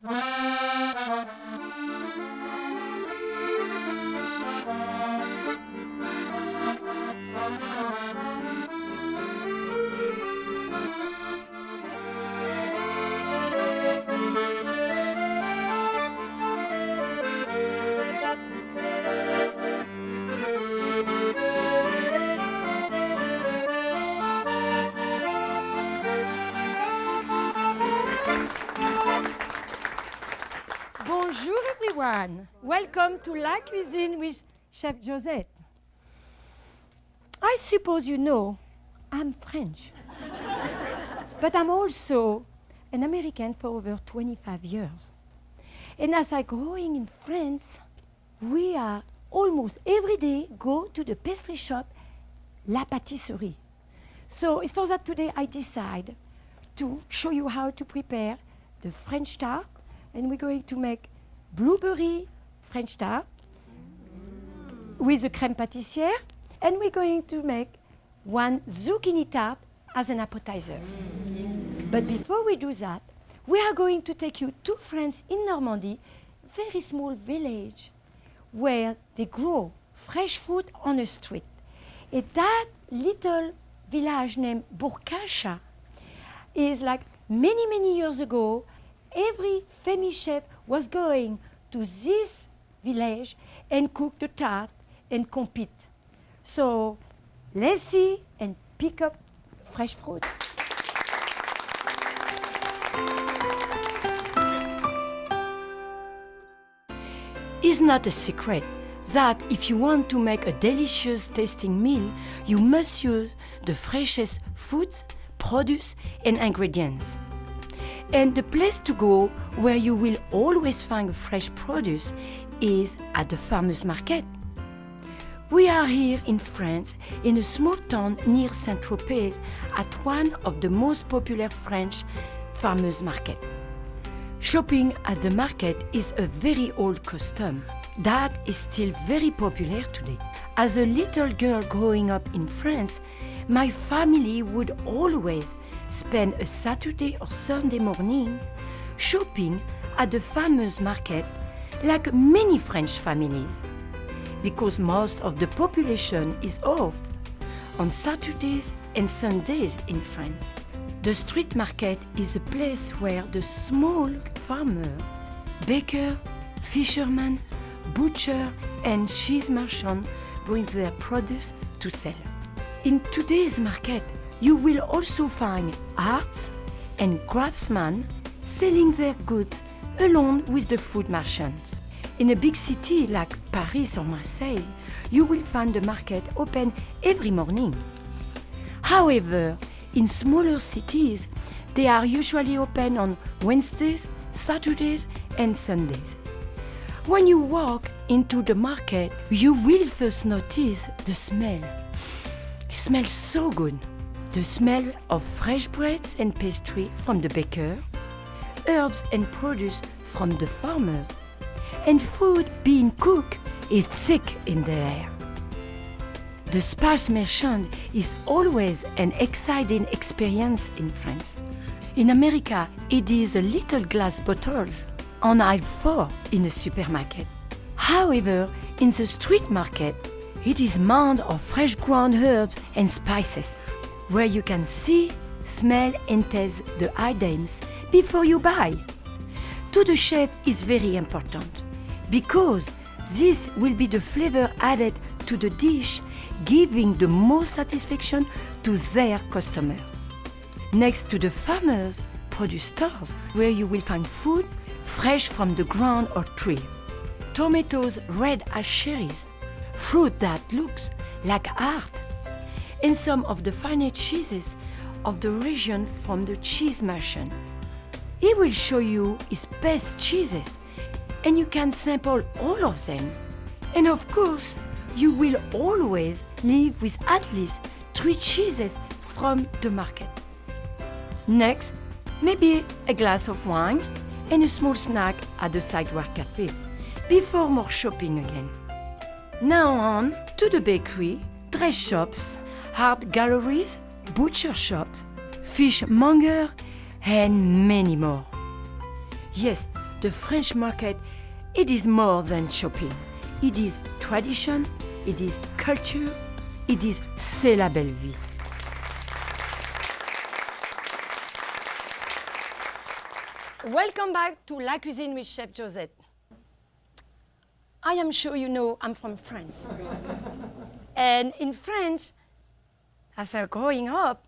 Bonjour everyone, welcome to La Cuisine with Chef Josette. I suppose you know I'm French, but I'm also an American for over 25 years. And as I growing in France, we are almost every day go to the pastry shop La Pâtisserie. So it's for that today I decide to show you how to prepare the French tart, and we're going to make blueberry French tart with the crème pâtissière, and we're going to make one zucchini tart as an appetizer. But before we do that, we are going to take you to France in Normandy, very small village where they grow fresh fruit on a street. And that little village named Bourg-Cachat is like many years ago, every famous chef was going to this village and cook the tart and compete. So let's see and pick up fresh fruit. It's not a secret that if you want to make a delicious tasting meal, you must use the freshest foods, produce and ingredients. And the place to go where you will always find fresh produce is at the farmers' market. We are here in France, in a small town near Saint-Tropez, at one of the most popular French farmers' market. Shopping at the market is a very old custom that is still very popular today. As a little girl growing up in France, my family would always spend a Saturday or Sunday morning shopping at the farmers' market like many French families, because most of the population is off on Saturdays and Sundays in France. The street market is a place where the small farmer, baker, fisherman, butcher and cheese merchant bring their produce to sell. In today's market, you will also find arts and craftsmen selling their goods along with the food merchants. In a big city like Paris or Marseille, you will find the market open every morning. However, in smaller cities, they are usually open on Wednesdays, Saturdays and Sundays. When you walk into the market, you will first notice the smell. It smells so good. The smell of fresh breads and pastry from the baker, herbs and produce from the farmers, and food being cooked is thick in the air. The sparse merchant is always an exciting experience in France. In America, it is a little glass bottles on aisle 4 in a supermarket. However, in the street market, it is mound of fresh ground herbs and spices, where you can see, smell and taste the items before you buy. To the chef is very important, because this will be the flavor added to the dish, giving the most satisfaction to their customers. Next to the farmers' produce stores, where you will find food fresh from the ground or tree. Tomatoes red as cherries, fruit that looks like art, and some of the finest cheeses of the region from the cheese merchant. He will show you his best cheeses, and you can sample all of them. And of course, you will always leave with at least 3 cheeses from the market. Next, maybe a glass of wine and a small snack at the sidewalk cafe, before more shopping again. Now on to the bakery, dress shops, art galleries, butcher shops, fishmonger, and many more. Yes, the French market, it is more than shopping. It is tradition, it is culture, it is c'est la belle vie. Welcome back to La Cuisine with Chef Josette. I am sure you know I'm from France. And in France, as I was growing up,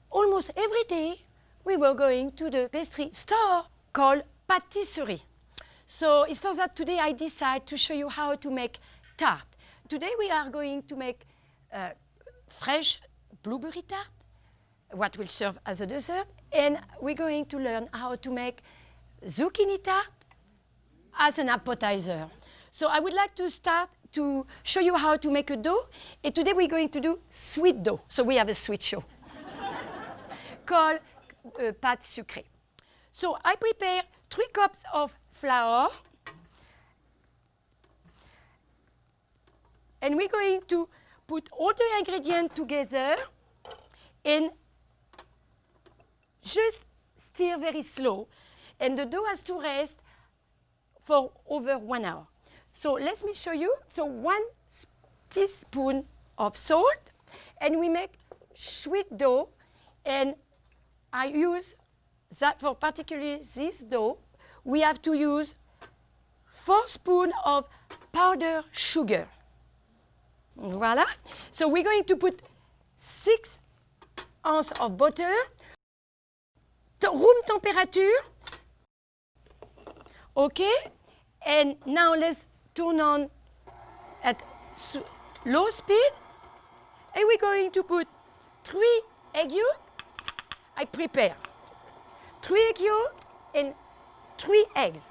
almost every day we were going to the pastry store called pâtisserie. So it's for that today I decide to show you how to make tart. Today we are going to make fresh blueberry tart, what will serve as a dessert, and we're going to learn how to make zucchini tart as an appetizer. So I would like to start to show you how to make a dough, and today we're going to do sweet dough. So we have a sweet show called pâte sucrée. So I prepare 3 cups of flour, and we're going to put all the ingredients together and just stir very slow. And the dough has to rest for over 1 hour. So let me show you. So 1 teaspoon of salt, and we make sweet dough, and I use that for particularly this dough. We have to use 4 spoons of powdered sugar. Voila. So we're going to put 6 ounces of butter, room temperature. Okay. And now let's turn on at low speed. And we're going to put 3 egg yolks. I prepare 3 egg yolks and 3 eggs.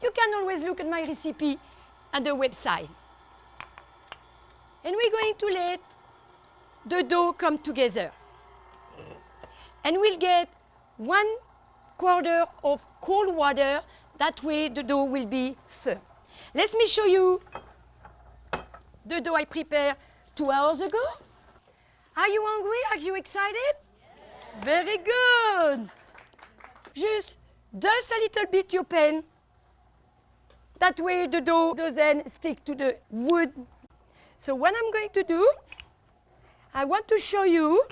You can always look at my recipe at the website. And we're going to let the dough come together. And we'll get 1/4 of cold water. That way the dough will be firm. Let me show you the dough I prepared 2 hours ago. Are you hungry? Are you excited? Yeah. Very good. Just dust a little bit your pan. That way the dough doesn't stick to the wood. So what I'm going to do, I want to show you,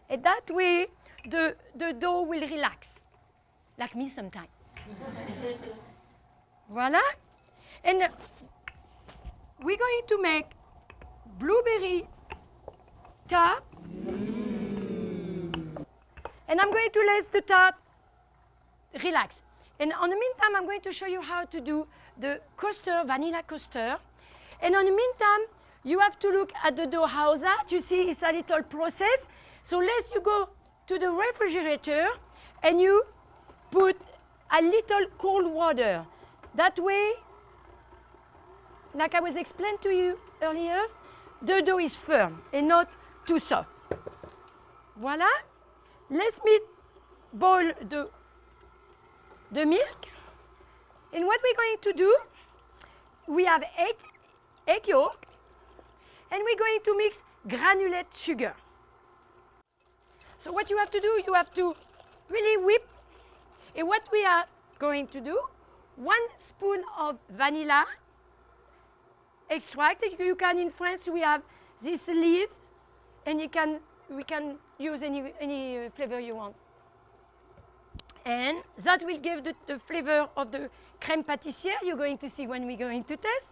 and that way the dough will relax, like me sometimes. Voila. And we're going to make blueberry tart. And I'm going to let the tart relax. And in the meantime, I'm going to show you how to do the coaster, vanilla coaster. And in the meantime, you have to look at the dough, how's that? You see, it's a little process. So let's you go to the refrigerator and you put a little cold water. That way, like I was explaining to you earlier, the dough is firm and not too soft. Voila. Let me boil the milk. And what we're going to do, we have egg yolk, and we're going to mix granulated sugar. So what you have to do, you have to really whip. And what we are going to do, 1 spoon of vanilla extract. You can, in France, we have these leaves, and we can use any flavor you want. And that will give the flavor of the crème pâtissière you're going to see when we're going to test.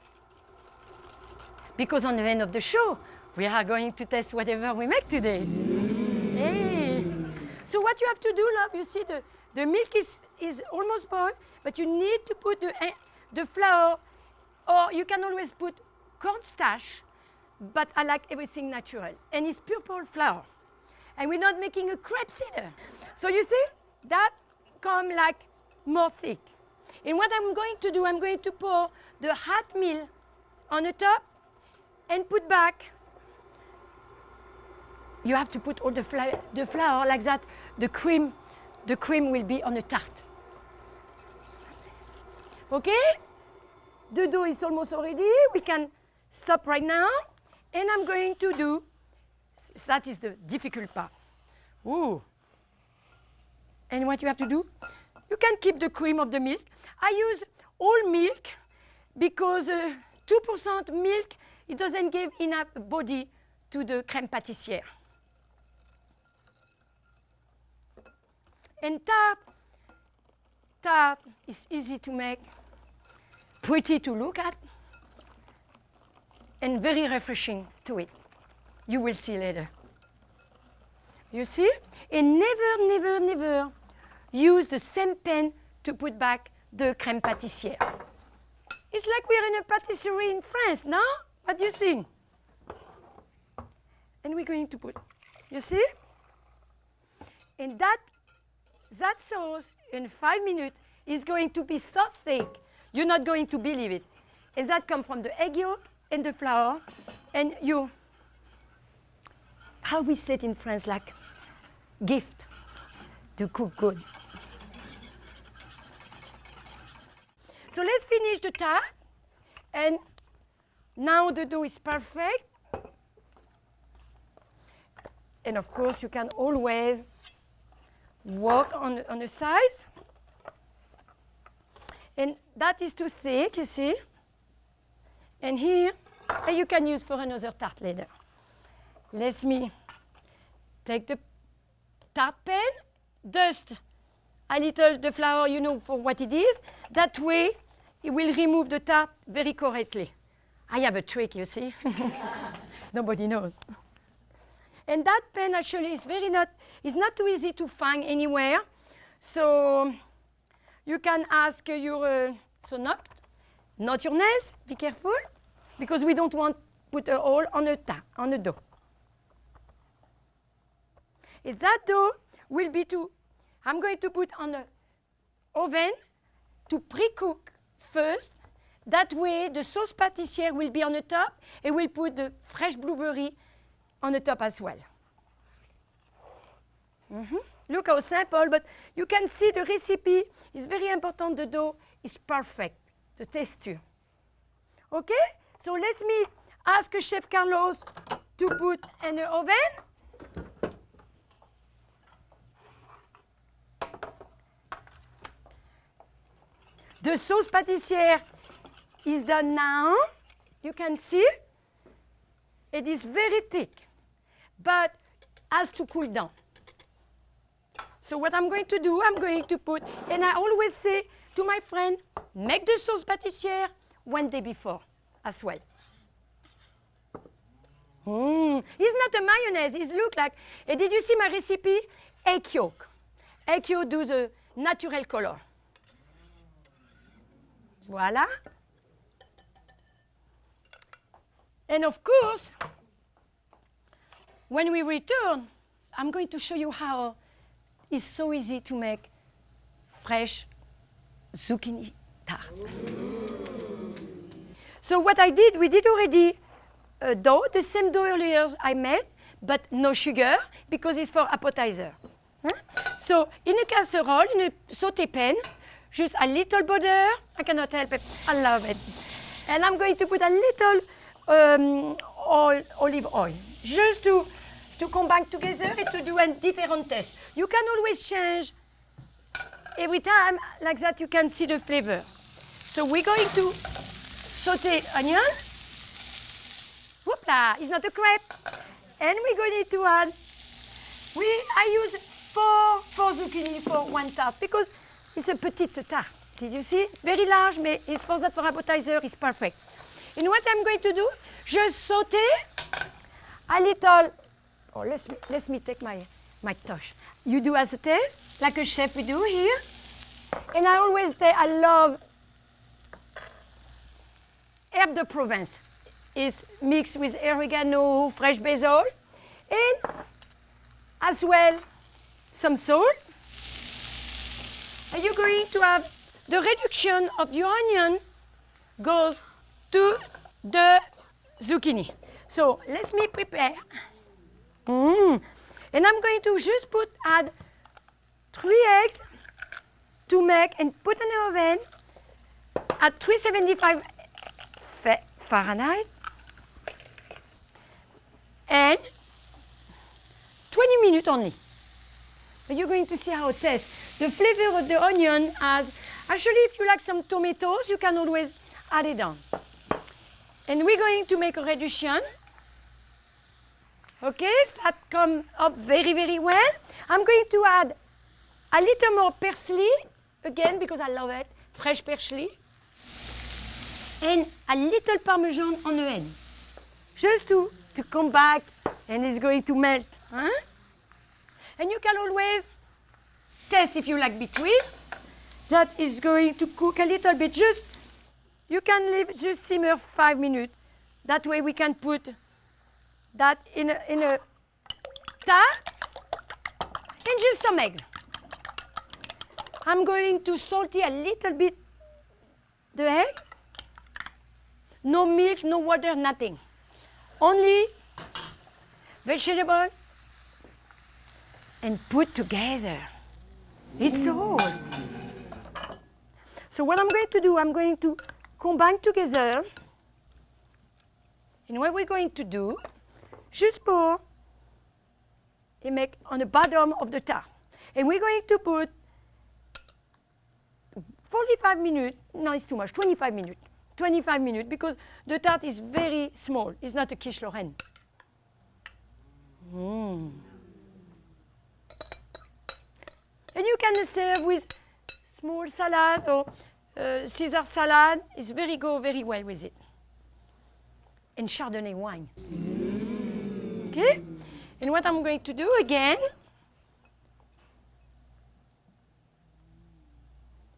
Because on the end of the show, we are going to test whatever we make today. Hey. So what you have to do, love, you see the milk is almost boiled, but you need to put the flour, or you can always put cornstarch, but I like everything natural. And it's purple flour. And we're not making a crepe either. So you see, that come like more thick. And what I'm going to do, I'm going to pour the hot milk on the top and put back. You have to put all the flour like that. The cream will be on the tart. Okay? The dough is almost ready. We can stop right now. And I'm going to do, that is the difficult part. Ooh. And what you have to do, you can keep the cream of the milk. I use all milk because 2% milk, it doesn't give enough body to the crème pâtissière. And tart is easy to make, pretty to look at, and very refreshing to eat. You will see later. You see? And never, never, never use the same pan to put back the crème pâtissière. It's like we're in a patisserie in France, no? What do you think? And we're going to put, you see? And that sauce in 5 minutes is going to be so thick, you're not going to believe it. And that comes from the egg yolk and the flour. And how we say it in France, like gift to cook good. So let's finish the tart. And now the dough is perfect. And of course, you can always work on the sides. And that is too thick, you see. And here, and you can use for another tart later. Let me take the tart pan, dust a little the flour, you know, for what it is. That way, it will remove the tart very correctly. I have a trick, you see. Nobody knows. And that pen actually is not too easy to find anywhere. So you can ask your, not your nails, be careful, because we don't want to put a hole on the dough. Is that dough will be I'm going to put on the oven to pre-cook first. That way the sauce pâtissière will be on the top, and we'll put the fresh blueberry on the top as well. Look how simple, but you can see the recipe is very important. The dough is perfect, the texture. Okay, so let me ask Chef Carlos to put in the oven. The sauce pâtissière is done now. You can see it is very thick, but has to cool down. So what I'm going to do, I'm going to put, and I always say to my friend, make the sauce pâtissière one day before as well. It's not a mayonnaise, it looks like, and did you see my recipe? Egg yolk. Egg yolk do the natural color. Voila. And of course, when we return, I'm going to show you how it's so easy to make fresh zucchini tart. So what I did, we did already dough, the same dough earlier I made, but no sugar because it's for appetizer. So in a casserole, in a sauté pan, just a little butter. I cannot help it. I love it. And I'm going to put a little olive oil, just to combine together and to do a different taste. You can always change every time, like that you can see the flavor. So we're going to saute onion. Whoopla, it's not a crepe. And we're going to add, I use four zucchini for one tart because it's a petite tart. Did you see? Very large, but it's for that for appetizer, it's perfect. And what I'm going to do, just saute a little. Oh, let me take my touch. You do as a taste, like a chef we do here. And I always say I love herbe de Provence. It's mixed with oregano, fresh basil, and as well some salt. And you're going to have the reduction of your onion goes to the zucchini. So let me prepare. And I'm going to just add 3 eggs to make and put in the oven at 375 Fahrenheit and 20 minutes only. But you're going to see how it tastes. the flavor of the onion has, actually if you like some tomatoes, you can always add it on. And we're going to make a reduction. Okay, so that comes up very, very well. I'm going to add a little more parsley, again, because I love it, fresh parsley. And a little Parmesan on the end. Just to come back, and it's going to melt. Huh? And you can always test if you like between. That is going to cook a little bit. Just, you can leave, just simmer 5 minutes. That way we can put that in a tart and just some egg. I'm going to salty a little bit the egg. No milk, no water, nothing. Only vegetable and put together. It's all. So what I'm going to do, I'm going to combine together. And what we're going to do, just pour and make on the bottom of the tart. And we're going to put 45 minutes, no, it's too much, 25 minutes. 25 minutes, because the tart is very small. It's not a quiche Lorraine. And you can serve with small salad or Caesar salad. It's go very well with it. And Chardonnay wine. Okay? And what I'm going to do again,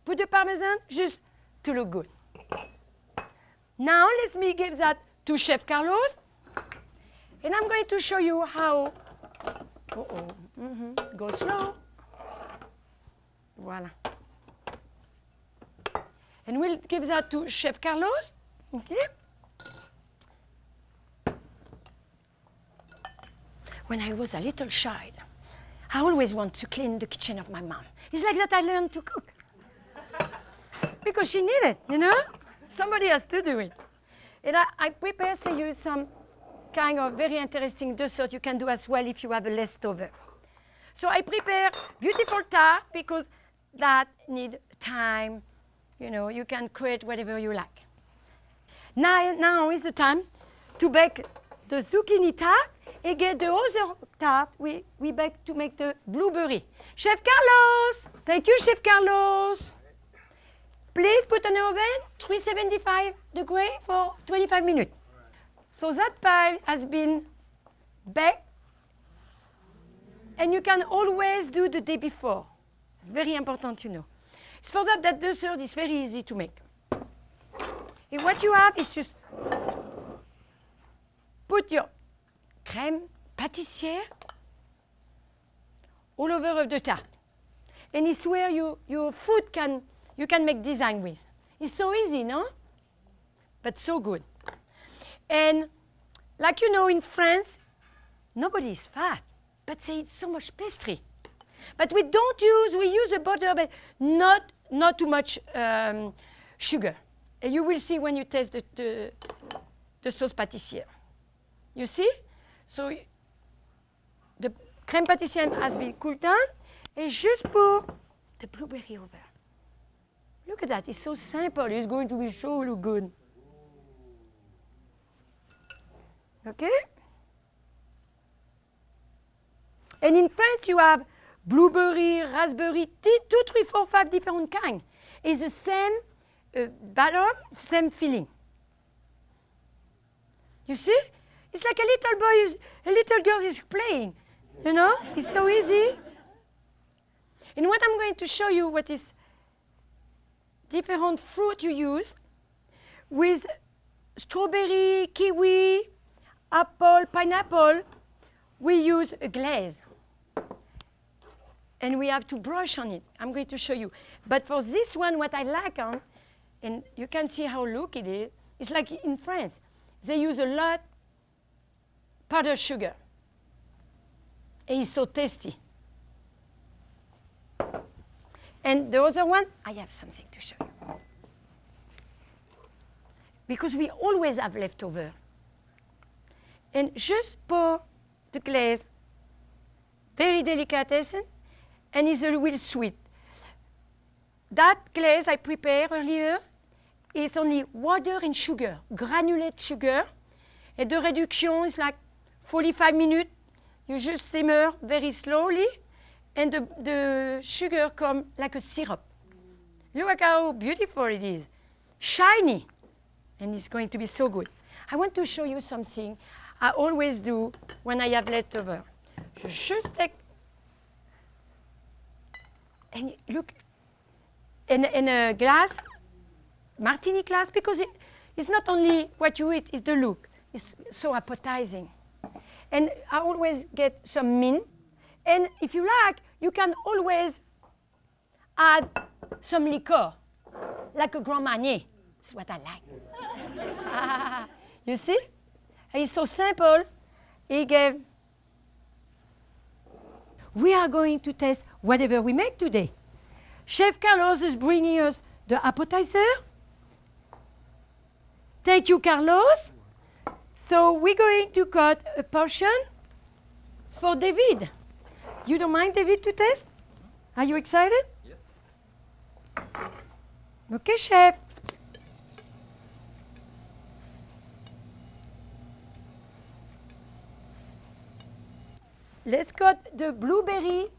put the Parmesan just to look good. Now let me give that to Chef Carlos. And I'm going to show you how, go slow. Voila. And we'll give that to Chef Carlos. Okay. When I was a little child, I always want to clean the kitchen of my mom. It's like that I learned to cook. Because she needed it, you know? Somebody has to do it. And I prepare for you some kind of very interesting dessert you can do as well if you have a leftover. So I prepare beautiful tart because that need time. You know, you can create whatever you like. Now is the time to bake the zucchini tart and get the other tart we bake to make the blueberry. Chef Carlos! Thank you, Chef Carlos. Please put in the oven, 375 degrees for 25 minutes. So that pie has been baked, and you can always do the day before. It's very important to know. It's for that dessert is very easy to make. And what you have is just put your crème pâtissière all over of the tart. And it's where your food you can make design with. It's so easy, no? But so good. And like you know, in France, nobody is fat, but they eat so much pastry. But we use the butter, but not too much sugar. And you will see when you taste the sauce pâtissière. You see? So the crème pâtissière has been cooled down, and just pour the blueberry over. Look at that, it's so simple. It's going to be so good. Okay? And in France, you have blueberry, raspberry, 2, 3, 4, 5 different kinds. It's the same batter, same filling. You see? It's like a little girl is playing. You know? It's so easy. And what I'm going to show you what is different fruit you use with strawberry, kiwi, apple, pineapple. We use a glaze. And we have to brush on it. I'm going to show you. But for this one, what I like on, and you can see how look it is, it's like in France. They use a lot powdered sugar. And it's so tasty. And the other one, I have something to show you. Because we always have leftover. And just pour the glaze, very delicatessen, and it's a little sweet. that glaze I prepared earlier is only water and sugar, granulated sugar. And the reduction is like 45 minutes. You just simmer very slowly, and the sugar comes like a syrup. Look how beautiful it is. Shiny. And it's going to be so good. I want to show you something I always do when I have leftover. You just take, and look, in a glass, martini glass, because it's not only what you eat, it's the look. It's so appetizing. And I always get some mint. And if you like, you can always add some liqueur, like a Grand Marnier. That's what I like. You see? It's so simple. We are going to taste whatever we make today. Chef Carlos is bringing us the appetizer. Thank you, Carlos. So we're going to cut a portion for David. You don't mind, David, to taste? Are you excited? Yes. Okay, chef. Let's cut the blueberry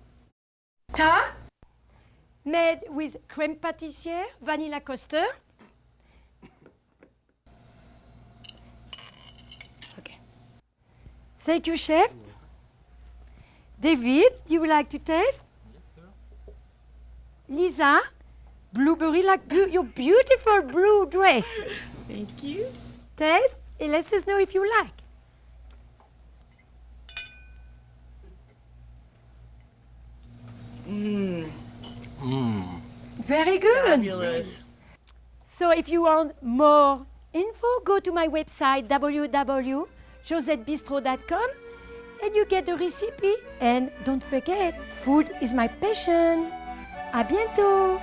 tart made with crème pâtissière, vanilla custard. Okay. Thank you, chef. David, you would like to taste? Yes, sir. Lisa, blueberry like your beautiful blue dress. Thank you. Taste and let us know if you like. Very good. Fabulous. So if you want more info, go to my website www.josettebistro.com and you get the recipe. And don't forget, food is my passion. À bientôt.